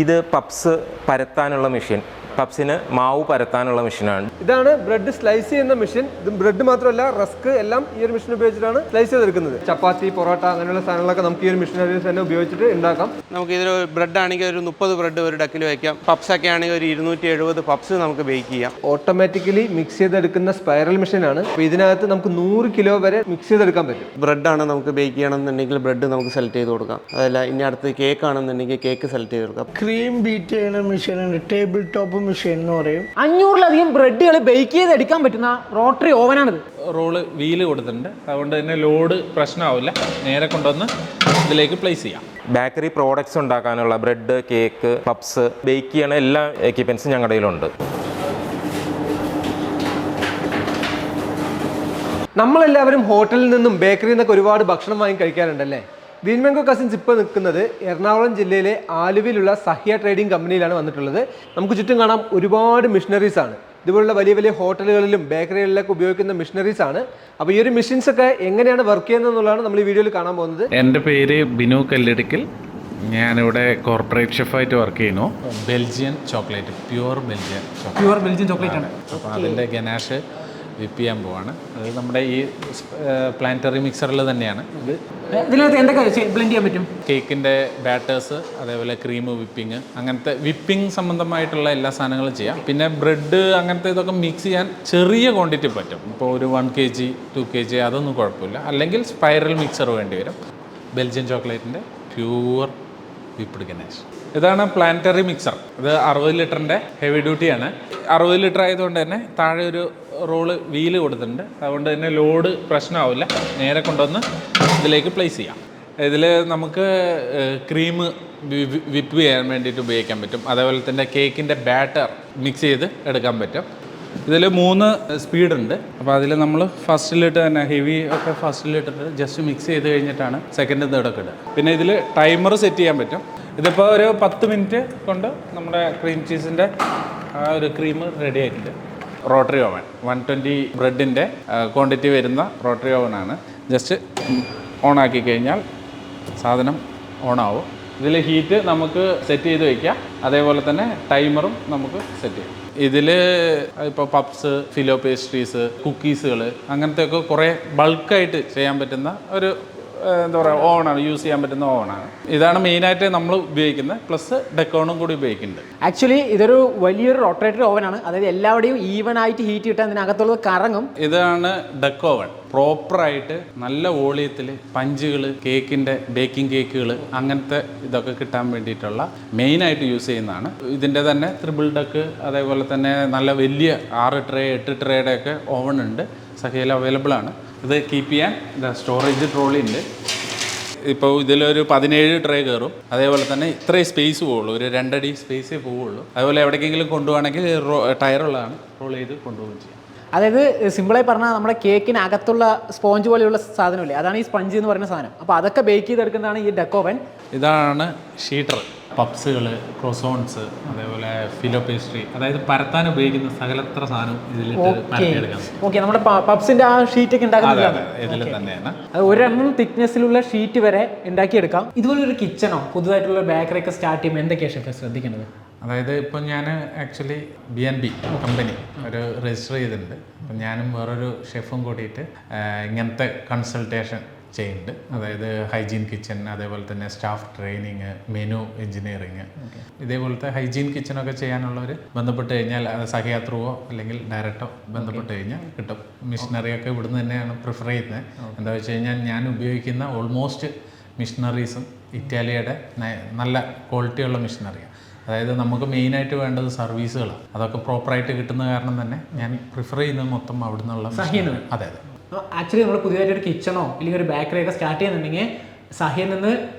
ഇത് puffs പരത്താനുള്ള machine, പപ്സിന് മാവ് പരത്താനുള്ള മെഷീനാണ്. ഇതാണ് ബ്രെഡ് സ്ലൈസ് ചെയ്യുന്ന മെഷീൻ. ഇത് ബ്രെഡ് മാത്രമല്ല റസ്ക് എല്ലാം ഈ ഒരു മെഷീൻ ഉപയോഗിച്ചിട്ടാണ് സ്ലൈസ് ചെയ്തെടുക്കുന്നത്. ചപ്പാത്തി, പൊറോട്ട അങ്ങനെയുള്ള സാധനങ്ങളൊക്കെ നമുക്ക് ഈ ഒരു മെഷീനറീസ് തന്നെ ഉപയോഗിച്ചിട്ട് ഉണ്ടാക്കാം. നമുക്ക് ഇതിൽ ബ്രെഡ് ആണെങ്കിൽ ഒരു 30 ബ്രെഡ് ഒരു ഡക്കിൽ വയ്ക്കാം. പപ്സ് ഒക്കെ ആണെങ്കിൽ ഒരു 270 പപ്സ് നമുക്ക് ബേക്ക് ചെയ്യാം. ഓട്ടോമാറ്റിക്കലി മിക്സ് ചെയ്തെടുക്കുന്ന സ്പൈറൽ മെഷീനാണ്. അപ്പോൾ ഇതിനകത്ത് നമുക്ക് 100 കിലോ വരെ മിക്സ് ചെയ്തെടുക്കാൻ പറ്റും. ബ്രെഡാണ് നമുക്ക് ബേക്ക് ചെയ്യണമെന്നുണ്ടെങ്കിൽ ബ്രെഡ് നമുക്ക് സെലക്ട് ചെയ്ത് കൊടുക്കാം. അതല്ല ഇനി അടുത്ത് കേക്ക് ആണെന്നുണ്ടെങ്കിൽ കേക്ക് സെലക്ട് ചെയ്ത് കൊടുക്കാം. ക്രീം ബീറ്റ് ചെയ്യുന്ന മെഷീനുണ്ട്, ടേബിൾ ടോപ്പ് മെഷീൻ എന്ന് പറയും. 500-ലധികം ബ്രെഡുകൾ ബേക്ക് ചെയ്തെടുക്കാൻ പറ്റുന്ന റോട്ടറി ഓവനാണിത്. റോള് വീല് കൊടുത്തിട്ടുണ്ട്, അതുകൊണ്ട് തന്നെ ലോഡ് പ്രശ്നമാവില്ല. നേരെ കൊണ്ടുവന്ന് ഇതിലേക്ക് പ്ലേസ് ചെയ്യാം. ബേക്കറി പ്രോഡക്ട്സ് ഉണ്ടാക്കാനുള്ള ബ്രെഡ്, കേക്ക്, പപ്സ് ബേക്ക് ചെയ്യണ എല്ലാ എക്യുപ്മെൻസും ഞങ്ങളുടെ കയ്യിലുണ്ട്. നമ്മളെല്ലാവരും ഹോട്ടലിൽ നിന്നും ബേക്കറിയിൽ നിന്നൊക്കെ ഒരുപാട് ഭക്ഷണം വാങ്ങി കഴിക്കാറുണ്ടല്ലേ? ഗ്രീൻ മാംഗോ കസിൻസ് ഇപ്പോൾ നിൽക്കുന്നത് എറണാകുളം ജില്ലയിലെ ആലുവയിലുള്ള സഹ്യ ട്രേഡിംഗ് കമ്പനിയിലാണ് വന്നിട്ടുള്ളത്. നമുക്ക് ചുറ്റും കാണാം ഒരുപാട് മെഷീനറീസ് ആണ്. ഇതുപോലുള്ള വലിയ വലിയ ഹോട്ടലുകളിലും ബേക്കറികളിലൊക്കെ ഉപയോഗിക്കുന്ന മെഷീനറീസ് ആണ്. അപ്പോൾ ഈ ഒരു മെഷീൻസ് ഒക്കെ എങ്ങനെയാണ് വർക്ക് ചെയ്യുന്നത് എന്നുള്ളതാണ് നമ്മൾ ഈ വീഡിയോയിൽ കാണാൻ പോകുന്നത്. എൻ്റെ പേര് ബിനു കല്ലിടുക്കൽ. ഞാനിവിടെ കോർപ്പറേറ്റ് ഷെഫായിട്ട് വർക്ക് ചെയ്യുന്നു. Belgian chocolate, pure Belgian chocolate ആണ്. അപ്പോൾ അതിൻ്റെ ഗനാഷ് വിപ്പ് ചെയ്യാൻ പോവാണ്. അത് നമ്മുടെ ഈ പ്ലാനറ്ററി മിക്സറിൽ തന്നെയാണ്. ഇതിനകത്ത് എന്തൊക്കെ ബ്ലെൻഡ് ചെയ്യാൻ പറ്റും? കേക്കിൻ്റെ ബാറ്റേഴ്സ്, അതേപോലെ ക്രീം വിപ്പിങ്, അങ്ങനത്തെ വിപ്പിംഗ് സംബന്ധമായിട്ടുള്ള എല്ലാ സാധനങ്ങളും ചെയ്യാം. പിന്നെ ബ്രെഡ് അങ്ങനത്തെ ഇതൊക്കെ മിക്സ് ചെയ്യാൻ ചെറിയ ക്വാണ്ടിറ്റി പറ്റും. ഇപ്പോൾ ഒരു 1 kg 2 kg അതൊന്നും കുഴപ്പമില്ല. അല്ലെങ്കിൽ സ്പൈറൽ മിക്സർ വേണ്ടി വരും. ബെൽജിയൻ ചോക്ലേറ്റിൻ്റെ പ്യൂർ വിപ്ഡ് ഗനാഷ്. ഇതാണ് പ്ലാനറ്ററി മിക്സർ. ഇത് 60 ലിറ്ററിൻ്റെ ഹെവി ഡ്യൂട്ടിയാണ്. 60 ലിറ്റർ ആയതുകൊണ്ട് തന്നെ താഴെ ഒരു റോള് വീല് കൊടുത്തിട്ടുണ്ട്, അതുകൊണ്ട് തന്നെ ലോഡ് പ്രശ്നമാവില്ല. നേരെ കൊണ്ടുവന്ന് ഇതിലേക്ക് പ്ലേസ് ചെയ്യാം. ഇതിൽ നമുക്ക് ക്രീം വിപ്പ് ചെയ്യാൻ വേണ്ടിയിട്ട് ഉപയോഗിക്കാൻ പറ്റും. അതേപോലെ തന്നെ കേക്കിൻ്റെ ബാറ്റർ മിക്സ് ചെയ്ത് എടുക്കാൻ പറ്റും. ഇതിൽ 3 സ്പീഡുണ്ട്. അപ്പോൾ അതിൽ നമ്മൾ ഫസ്റ്റിലിട്ട് തന്നെ ഹെവി ഒക്കെ ഫസ്റ്റിലിട്ടിട്ട് ജസ്റ്റ് മിക്സ് ചെയ്ത് കഴിഞ്ഞിട്ടാണ് സെക്കൻഡ് തേർഡൊക്കെ ഇടുക. പിന്നെ ഇതിൽ ടൈമർ സെറ്റ് ചെയ്യാൻ പറ്റും. ഇതിപ്പോൾ ഒരു 10 മിനിറ്റ് കൊണ്ട് നമ്മുടെ ക്രീം ചീസിൻ്റെ ആ ഒരു ക്രീം റെഡി ആയിട്ടുണ്ട്. റോട്ടറി ഓവൻ 120 ബ്രെഡിൻ്റെ ക്വാണ്ടിറ്റി വരുന്ന റോട്ടറി ഓവനാണ്. ജസ്റ്റ് ഓണാക്കി കഴിഞ്ഞാൽ സാധനം ഓണാവും. ഇതിൽ ഹീറ്റ് നമുക്ക് സെറ്റ് ചെയ്ത് വയ്ക്കാം. അതേപോലെ തന്നെ ടൈമറും നമുക്ക് സെറ്റ് ചെയ്യാം. ഇതിൽ ഇപ്പോൾ പപ്സ്, ഫിലോ പേസ്ട്രീസ്, കുക്കീസുകൾ അങ്ങനത്തെയൊക്കെ കുറേ ബൾക്കായിട്ട് ചെയ്യാൻ പറ്റുന്ന ഒരു എന്താ പറയുക ഓവനാണ്, യൂസ് ചെയ്യാൻ പറ്റുന്ന ഓവനാണ്. ഇതാണ് മെയിനായിട്ട് നമ്മൾ ഉപയോഗിക്കുന്നത്. പ്ലസ് ഡെക്കോണും കൂടി ഉപയോഗിക്കുന്നുണ്ട്. ആക്ച്വലി ഇതൊരു വലിയൊരു റോട്ടേറ്ററി ഓവനാണ്. അതായത് എല്ലാവരുടെയും ഈവൻ ആയിട്ട് ഹീറ്റ് കിട്ടാൻ ഇതിനകത്തുള്ളത് കറങ്ങും. ഇതാണ് ഡെക്ക് ഓവൻ. പ്രോപ്പറായിട്ട് നല്ല വോളിയത്തിൽ പഞ്ചുകൾ, കേക്കിൻ്റെ ബേക്കിംഗ് കേക്കുകൾ അങ്ങനത്തെ ഇതൊക്കെ കിട്ടാൻ വേണ്ടിയിട്ടുള്ള മെയിനായിട്ട് യൂസ് ചെയ്യുന്നതാണ്. ഇതിൻ്റെ തന്നെ ത്രിബിൾ ഡക്ക്, അതേപോലെ തന്നെ നല്ല വലിയ 6 ട്രേ 8 ട്രേയുടെ ഒക്കെ ഓവൻ ഉണ്ട്. സഹയിൽ അവൈലബിൾ ആണ്. ഇത് കീപ്പ് ചെയ്യാൻ സ്റ്റോറേജ് ട്രോളി ഉണ്ട്. ഇപ്പോൾ ഇതിലൊരു 17 ട്രേ കയറും. അതേപോലെ തന്നെ ഇത്രയും സ്പേസ് പോവുള്ളൂ, ഒരു 2 അടി സ്പേസേ പോവുള്ളൂ. അതുപോലെ എവിടേക്കെങ്കിലും കൊണ്ടുപോകണമെങ്കിൽ ടയറുള്ളതാണ്, റോൾ ചെയ്ത് കൊണ്ടുപോകുകയും ചെയ്യാം. അതായത് സിമ്പിളായി പറഞ്ഞാൽ നമ്മുടെ കേക്കിനകത്തുള്ള സ്പോഞ്ച് പോലെയുള്ള സാധനമില്ലേ, അതാണ് ഈ സ്പഞ്ച് എന്ന് പറയുന്ന സാധനം. അപ്പോൾ അതൊക്കെ ബേക്ക് ചെയ്തെടുക്കുന്നതാണ് ഈ ഡെക്ക് ഓവൻ. ഇതാണ് ഷീറ്റർ. പപ്സുകൾ, ക്രോസോൺസ്, അതേപോലെ ഫിലോ പേസ്ട്രി, അതായത് പരത്താൻ ഉപയോഗിക്കുന്ന സകലത്ര സാധനം ഇതിലിട്ട് പരത്തിയെടുക്കാം. ഓക്കെ, നമ്മുടെ പപ്സിന്റെ ആ ഷീറ്റൊക്കെ ഉണ്ടാക്കുന്നത് ഇതിൽ തന്നെയാണ്. അത് 1 mm തിക്നെസ്സിലുള്ള ഷീറ്റ് വരെ ഉണ്ടാക്കിയെടുക്കാം. ഇതുപോലെ ഒരു കിച്ചണോ പുതുതായിട്ടുള്ള ബേക്കറി ഒക്കെ സ്റ്റാർട്ട് ചെയ്യുമ്പോൾ എന്തൊക്കെയാണ് ഷെഫ് ശ്രദ്ധിക്കേണ്ടത്? അതായത് ഇപ്പം ഞാൻ ആക്ച്വലി BNB കമ്പനി ഒരു രജിസ്റ്റർ ചെയ്തിട്ടുണ്ട്. അപ്പം ഞാനും വേറൊരു ഷെഫും കൂടിയിട്ട് ഇങ്ങനത്തെ കൺസൾട്ടേഷൻ ചെയ്യുന്നുണ്ട്. അതായത് ഹൈജീൻ കിച്ചൺ, അതേപോലെ തന്നെ സ്റ്റാഫ് ട്രെയിനിങ്, മെനു എഞ്ചിനീയറിങ്, ഇതേപോലത്തെ ഹൈജീൻ കിച്ചണൊക്കെ ചെയ്യാനുള്ളവർ ബന്ധപ്പെട്ട് കഴിഞ്ഞാൽ അത് സഹ്യ ത്രൂവോ അല്ലെങ്കിൽ ഡയറക്റ്റോ ബന്ധപ്പെട്ട് കഴിഞ്ഞാൽ കിട്ടും. മിഷനറിയൊക്കെ ഇവിടുന്ന് തന്നെയാണ് പ്രിഫർ ചെയ്യുന്നത്. എന്താ വെച്ച് കഴിഞ്ഞാൽ ഞാൻ ഉപയോഗിക്കുന്ന ഓൾമോസ്റ്റ് മിഷനറീസും ഇറ്റാലിയയുടെ നല്ല ക്വാളിറ്റിയുള്ള മിഷനറിയാണ്. അതായത് നമുക്ക് മെയിനായിട്ട് വേണ്ടത് സർവീസുകളാണ്. അതൊക്കെ പ്രോപ്പറായിട്ട് കിട്ടുന്ന കാരണം തന്നെ ഞാൻ പ്രിഫർ ചെയ്യുന്നത് മൊത്തം അവിടെ നിന്നുള്ള. അതെ അതെ. ആക്ച്വലി നമ്മൾ പുതിയതായിട്ടൊരു കിച്ചണോ അല്ലെങ്കിൽ ഒരു ബേക്കറി ഒക്കെ സ്റ്റാർട്ട് ചെയ്യുന്നുണ്ടെങ്കിൽ സഹയിൽ നിന്ന്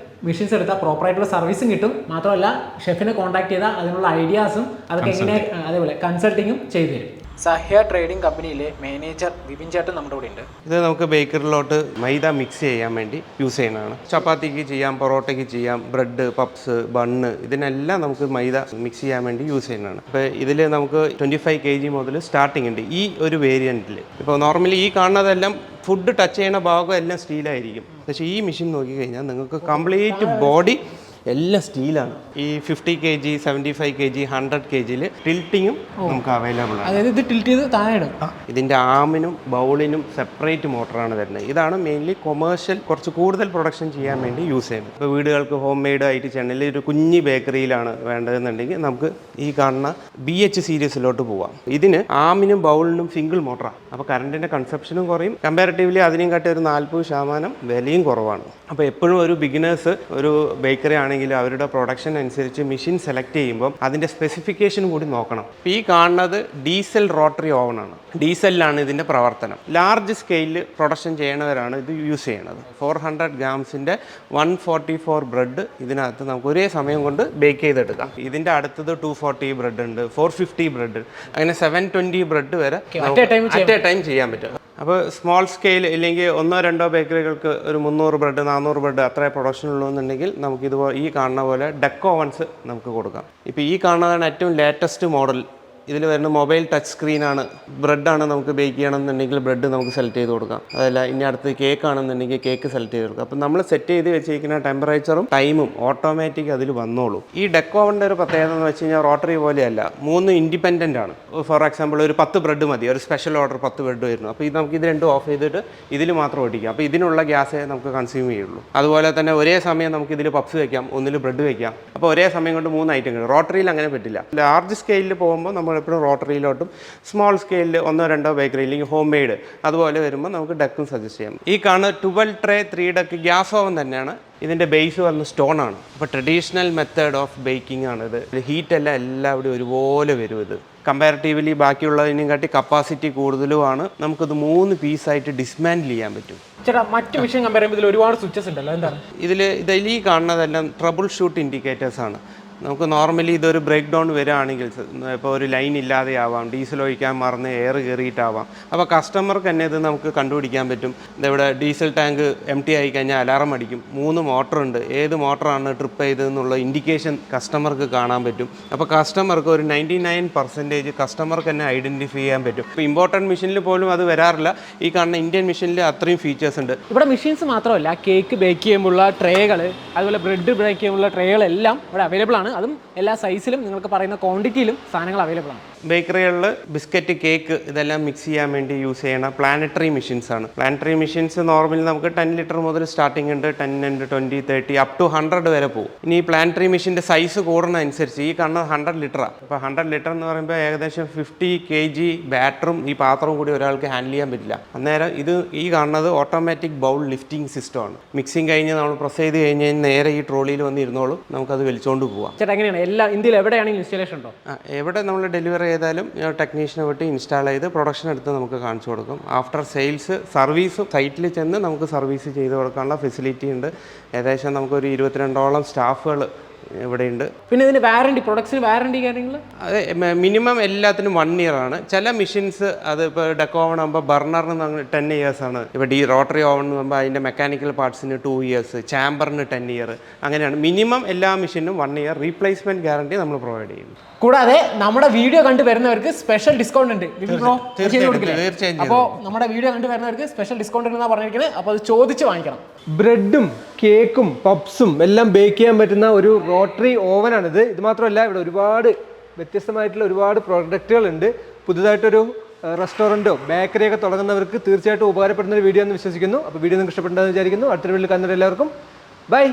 മെഷീൻസ് എടുത്താൽ പ്രോപ്പറായിട്ടുള്ള സർവീസും കിട്ടും. മാത്രമല്ല ഷെഫിനെ കോൺടാക്ട് ചെയ്താൽ അതിനുള്ള ഐഡിയാസും അതൊക്കെ എങ്ങനെ അതേപോലെ കൺസൾട്ടിങ്ങും ചെയ്തു തരും. സഹ്യ ട്രേഡിംഗ് കമ്പനിയിലെ മാനേജർ വിപിൻ ചേട്ടൻ നമ്മുടെ കൂടെ ഉണ്ട്. ഇത് നമുക്ക് ബേക്കറിലോട്ട് മൈദ മിക്സ് ചെയ്യാൻ വേണ്ടി യൂസ് ചെയ്യുന്നതാണ്. ചപ്പാത്തിക്ക് ചെയ്യാം, പൊറോട്ടയ്ക്ക് ചെയ്യാം, ബ്രെഡ്, പപ്സ്, ബണ്ണ്, ഇതിനെല്ലാം നമുക്ക് മൈദ മിക്സ് ചെയ്യാൻ വേണ്ടി യൂസ് ചെയ്യുന്നതാണ്. അപ്പോൾ ഇതിൽ നമുക്ക് 25 kg മുതൽ സ്റ്റാർട്ടിംഗ് ഉണ്ട് ഈ ഒരു വേരിയൻറ്റിൽ. ഇപ്പോൾ നോർമലി ഈ കാണുന്നതെല്ലാം ഫുഡ് ടച്ച് ചെയ്യുന്ന ഭാഗം എല്ലാം സ്റ്റീലായിരിക്കും. പക്ഷേ ഈ മെഷീൻ നോക്കിക്കഴിഞ്ഞാൽ നിങ്ങൾക്ക് കംപ്ലീറ്റ് ബോഡി എല്ലാം സ്റ്റീലാണ്. ഈ 50 kg 75 kg 100 kg ടിൽറ്റിങ്ങും നമുക്ക് അവൈലബിൾ ആണ്. അതായത് ഇത് ടിൽറ്റ് ചെയ്ത് താഴെ ഇടും. ഇതിൻ്റെ ആമിനും ബൗളിനും സെപ്പറേറ്റ് മോട്ടറാണ് വരുന്നത്. ഇതാണ് മെയിൻലി കൊമേഴ്ഷ്യൽ കുറച്ച് കൂടുതൽ പ്രൊഡക്ഷൻ ചെയ്യാൻ വേണ്ടി യൂസ് ചെയ്യുന്നത്. ഇപ്പോൾ വീടുകൾക്ക് ഹോം മെയ്ഡ് ആയിട്ട് ചെയ്യണമെങ്കിൽ ഒരു കുഞ്ഞി ബേക്കറിയിലാണ് വേണ്ടതെന്നുണ്ടെങ്കിൽ നമുക്ക് ഈ കാണുന്ന BH സീരീസിലോട്ട് പോവാം. ഇതിന് ആമിനും ബൗളിനും സിംഗിൾ മോട്ടറാണ്. അപ്പോൾ കറണ്ടിൻ്റെ കൺസപ്ഷനും കുറയും. കമ്പാരിറ്റീവ്ലി അതിനെയും കാട്ടി ഒരു 40% വിലയും കുറവാണ്. അപ്പോൾ എപ്പോഴും ഒരു ബിഗിനേഴ്സ് ഒരു ബേക്കറി ആണെങ്കിൽ അവരുടെ പ്രൊഡക്ഷൻ അനുസരിച്ച് മെഷീൻ സെലക്ട് ചെയ്യുമ്പോൾ അതിൻ്റെ സ്പെസിഫിക്കേഷൻ കൂടി നോക്കണം. ഈ കാണുന്നത് ഡീസൽ റോട്ടറി ഓവനാണ്. ഡീസലിലാണ് ഇതിൻ്റെ പ്രവർത്തനം. ലാർജ് സ്കെയിലിൽ പ്രൊഡക്ഷൻ ചെയ്യണവരാണ് ഇത് യൂസ് ചെയ്യണത്. 400 grams-ന്റെ 144 ബ്രെഡ് ഇതിനകത്ത് നമുക്ക് ഒരേ സമയം കൊണ്ട് ബേക്ക് ചെയ്തെടുക്കാം. ഇതിൻ്റെ അടുത്തത് 240 ബ്രെഡ് ഉണ്ട്, 450 ബ്രെഡ്, അങ്ങനെ 720 ബ്രെഡ് വരെ അറ്റ് എ ടൈം ചെയ്യാൻ പറ്റും. അപ്പോൾ സ്മോൾ സ്കെയിൽ ഇല്ലെങ്കിൽ 1-2 ബേക്കറികൾക്ക് ഒരു 300 ബ്രെഡ് 400 ബ്രെഡ് അത്ര പ്രൊഡക്ഷൻ ഉള്ളൂന്നുണ്ടെങ്കിൽ നമുക്ക് ഇതുപോലെ ഈ കാണുന്ന പോലെ ഡെക്ക് ഓവൻസ് നമുക്ക് കൊടുക്കാം. ഇപ്പോൾ ഈ കാണുന്നതാണ് ഏറ്റവും ലേറ്റസ്റ്റ് മോഡൽ. ഇതിൽ വരുന്ന മൊബൈൽ ടച്ച് സ്ക്രീനാണ്. ബ്രെഡാണ് നമുക്ക് ബേക്ക് ചെയ്യണമെന്നുണ്ടെങ്കിൽ ബ്രെഡ് നമുക്ക് സെലക്ട് ചെയ്ത് കൊടുക്കാം. അതല്ല ഇനി അടുത്ത് കേക്ക് ആണെന്നുണ്ടെങ്കിൽ കേക്ക് സെലക്ട് ചെയ്ത് കൊടുക്കാം. അപ്പം നമ്മൾ സെറ്റ് ചെയ്ത് വെച്ചിരിക്കുന്ന ടെമ്പറേച്ചറും ടൈമും ഓട്ടോമാറ്റിക് അതിൽ വന്നോളൂ. ഈ ഡെക്ക് ഓവൻ്റെ ഒരു പ്രത്യേകത എന്ന് വെച്ച് കഴിഞ്ഞാൽ റോട്ടറി പോലെയല്ല, 3 ഇൻഡിപെൻഡൻ്റ് ആണ്. ഫോർ എക്സാമ്പിൾ ഒരു 10 ബ്രെഡ് മതി, ഒരു സ്പെഷ്യൽ ഓർഡർ 10 ബ്രെഡ് വരുന്നു. അപ്പോൾ ഇത് നമുക്ക് ഇത് രണ്ടും ഓഫ് ചെയ്തിട്ട് ഇതിൽ മാത്രം ഒട്ടിക്കാം. അപ്പോൾ ഇതിനുള്ള ഗ്യാസേ നമുക്ക് കൺസ്യൂം ചെയ്യുള്ളൂ. അതുപോലെ തന്നെ ഒരേ സമയം നമുക്ക് ഇതിൽ പപ്സ് വയ്ക്കാം, ഒന്നിൽ ബ്രെഡ് വയ്ക്കാം. അപ്പോൾ ഒരേ സമയം കൊണ്ട് 3 ഐറ്റം കിട്ടും. റോട്ടറിയിൽ അങ്ങനെ പറ്റില്ല. ലാർജ് സ്കെയിലിൽ പോകുമ്പോൾ നമ്മൾ എപ്പോഴും റോട്ടറിയിലോട്ടും സ്മോൾ സ്കെയിലിൽ 1-2 ബേക്കറി അല്ലെങ്കിൽ ഹോം മെയ്ഡ് അതുപോലെ വരുമ്പോൾ നമുക്ക് ഡെക്കും സജസ്റ്റ് ചെയ്യാം. ഈ കാണുന്ന 12 ട്രേ 3 ഡെക്ക് ഗ്യാസ് ഓവൻ തന്നെയാണ്. ഇതിൻ്റെ ബേസ് വന്ന് സ്റ്റോണാണ്. അപ്പോൾ ട്രഡീഷണൽ മെത്തേഡ് ഓഫ് ബേക്കിംഗ് ആണിത്. ഹീറ്റെല്ലാം എല്ലാവിടെയും ഒരുപോലെ വരും. ഇത് കമ്പാരിറ്റീവ്ലി ബാക്കിയുള്ളതിനും കാട്ടി കപ്പാസിറ്റി കൂടുതലുമാണ്. നമുക്കത് 3 പീസായിട്ട് ഡിസ്മാൻഡിൽ ചെയ്യാൻ പറ്റും. ചേട്ടാ മറ്റു മെഷീൻ കമ്പയർ ചെയ്യുമ്പോൾ ഇതിൽ ഒരുപാട് സ്വിച്ചസ് ഉണ്ടല്ലോ, എന്താണ് ഇതിൽ ഈ കാണുന്നതെല്ലാം ട്രബിൾ ഷൂട്ട് ഇൻഡിക്കേറ്റേഴ്സാണ്. നമുക്ക് നോർമലി ഇതൊരു ബ്രേക്ക് ഡൗൺ വരികയാണെങ്കിൽ ഇപ്പോൾ ഒരു ലൈൻ ഇല്ലാതെ ആവാം, ഡീസൽ ഒഴിക്കാൻ മറന്ന് എയർ കയറിയിട്ടാവാം. അപ്പോൾ കസ്റ്റമർക്ക് തന്നെ ഇത് നമുക്ക് കണ്ടുപിടിക്കാൻ പറ്റും. ഇതെവിടെ ഡീസൽ ടാങ്ക് empty ആയി കഴിഞ്ഞാൽ അലാറം അടിക്കും. 3 മോട്ടറുണ്ട്, ഏത് മോട്ടറാണ് ട്രിപ്പ് ചെയ്തതെന്നുള്ള ഇൻഡിക്കേഷൻ കസ്റ്റമർക്ക് കാണാൻ പറ്റും. അപ്പോൾ കസ്റ്റമർക്ക് ഒരു 99% കസ്റ്റമർക്ക് തന്നെ ഐഡൻറ്റിഫൈ ചെയ്യാൻ പറ്റും. ഇപ്പോൾ ഇമ്പോർട്ടൻറ്റ് മെഷീനിൽ പോലും അത് വരാറില്ല. ഈ കാണുന്ന ഇന്ത്യൻ മെഷീനിൽ അത്രയും ഫീച്ചേഴ്സ് ഉണ്ട്. ഇവിടെ മെഷീൻസ് മാത്രമല്ല, കേക്ക് ബേക്ക് ചെയ്യുമ്പോഴുള്ള ട്രേകൾ, അതുപോലെ ബ്രെഡ് ബേക്ക് ചെയ്യുമ്പോഴുള്ള ട്രേകളെല്ലാം ഇവിടെ അവൈലബിൾ ആണ്. അതും എല്ലാ സൈസിലും നിങ്ങൾക്ക് പറയുന്ന ക്വാണ്ടിറ്റിയിലും സാധനങ്ങൾ അവൈലബിൾ ആണ്. ബേക്കറികളിൽ ബിസ്ക്കറ്റ്, കേക്ക് ഇതെല്ലാം മിക്സ് ചെയ്യാൻ വേണ്ടി യൂസ് ചെയ്യണ പ്ലാനറ്ററി മെഷീൻസ് ആണ്. പ്ലാനറ്ററി മെഷീൻസ് നോർമലി നമുക്ക് 10 ലിറ്റർ മുതൽ സ്റ്റാർട്ടിംഗ് ഉണ്ട്, 10 ഉണ്ട്, 20, 30 അപ് ടു 100 വരെ പോകും. ഇനി ഈ പ്ലാനറ്ററി മെഷീൻ്റെ സൈസ് കൂടുന്ന അനുസരിച്ച് ഈ കാണുന്നത് 100 ലിറ്ററാണ്. അപ്പോൾ 100 ലിറ്റർ എന്ന് പറയുമ്പോൾ ഏകദേശം 50 kg ബാറ്ററും ഈ പാത്രവും കൂടി ഒരാൾക്ക് ഹാൻഡിൽ ചെയ്യാൻ പറ്റില്ല. അന്നേരം ഇത് ഈ കാണുന്നത് ഓട്ടോമാറ്റിക് ബൗൾ ലിഫ്റ്റിംഗ് സിസ്റ്റമാണ്. മിക്സിങ് കഴിഞ്ഞ് നമ്മൾ പ്രസ് ചെയ്ത് കഴിഞ്ഞ് നേരെ ഈ ട്രോളിയിൽ വന്ന് ഇരുന്നോളും, നമുക്കത് വലിച്ചുകൊണ്ട് പോവാം. ചേട്ടാ എങ്ങനെയാണ് എല്ലാ ഇന്ത്യയിൽ എവിടെയാണെങ്കിലും ഇൻസ്റ്റാളേഷൻ ഉണ്ടോ? എവിടെ നമ്മൾ ഡെലിവറി ചെയ്താലും ടെക്നീഷ്യനെ വിട്ട് ഇൻസ്റ്റാൾ ചെയ്ത് പ്രൊഡക്ഷൻ എടുത്ത് നമുക്ക് കാണിച്ചു കൊടുക്കും. ആഫ്റ്റർ സെയിൽസ് സർവീസും സൈറ്റിൽ ചെന്ന് നമുക്ക് സർവീസ് ചെയ്ത് കൊടുക്കാനുള്ള ഫെസിലിറ്റി ഉണ്ട്. ഏകദേശം നമുക്കൊരു 22ഓളം സ്റ്റാഫുകൾ ഇവിടെയുണ്ട്. പിന്നെ ഇതിന് വാറണ്ടി, പ്രൊഡക്ട്സിന് വാറണ്ടി കാര്യങ്ങൾ? അതെ, മിനിമം എല്ലാത്തിനും 1 year ആണ്. ചില മെഷീൻസ് അത് ഇപ്പോൾ ഡെക്ക് ഓവൺ ആകുമ്പോൾ ബർണറിന് 10 years ആണ്. ഇപ്പോൾ റോട്ടറി ഓവൺ എന്ന് പറയുമ്പോൾ അതിൻ്റെ മെക്കാനിക്കൽ പാർട്സിന് 2 years, ചാമ്പറിന് 10 year, അങ്ങനെയാണ്. മിനിമം എല്ലാ മെഷീനും 1 year റീപ്ലേസ്മെൻറ്റ് ഗ്യാരണ്ടി നമ്മൾ പ്രൊവൈഡ് ചെയ്യുന്നു. കൂടാതെ നമ്മുടെ വീഡിയോ കണ്ടു വരുന്നവർക്ക് സ്പെഷ്യൽ ഡിസ്കൗണ്ട് ഉണ്ട്. തീർച്ചയായും. അപ്പോൾ നമ്മുടെ വീഡിയോ കണ്ടു വരുന്നവർക്ക് സ്പെഷ്യൽ ഡിസ്കൗണ്ട് ഉണ്ടെന്നാണ് പറഞ്ഞിരിക്കുന്നത്. അപ്പോൾ അത് ചോദിച്ച് വാങ്ങിക്കണം. ബ്രെഡും കേക്കും പപ്സും എല്ലാം ബേക്ക് ചെയ്യാൻ പറ്റുന്ന ഒരു റോട്ടറി ഓവനാണിത്. ഇത് മാത്രമല്ല, ഇവിടെ ഒരുപാട് വ്യത്യസ്തമായിട്ടുള്ള ഒരുപാട് പ്രോഡക്റ്റുകളുണ്ട്. പുതുതായിട്ടൊരു റെസ്റ്റോറൻറ്റോ ബേക്കറിയൊക്കെ തുടങ്ങുന്നവർക്ക് തീർച്ചയായിട്ടും ഉപകാരപ്പെടുന്ന ഒരു വീഡിയോ എന്ന് വിശ്വസിക്കുന്നു. അപ്പോൾ വീഡിയോ നിങ്ങൾക്ക് ഇഷ്ടപ്പെട്ടെന്ന് വിചാരിക്കുന്നു. അടുത്തൊരു വീഡിയോയിൽ കാണുന്നവരെല്ലാവർക്കും ബൈ.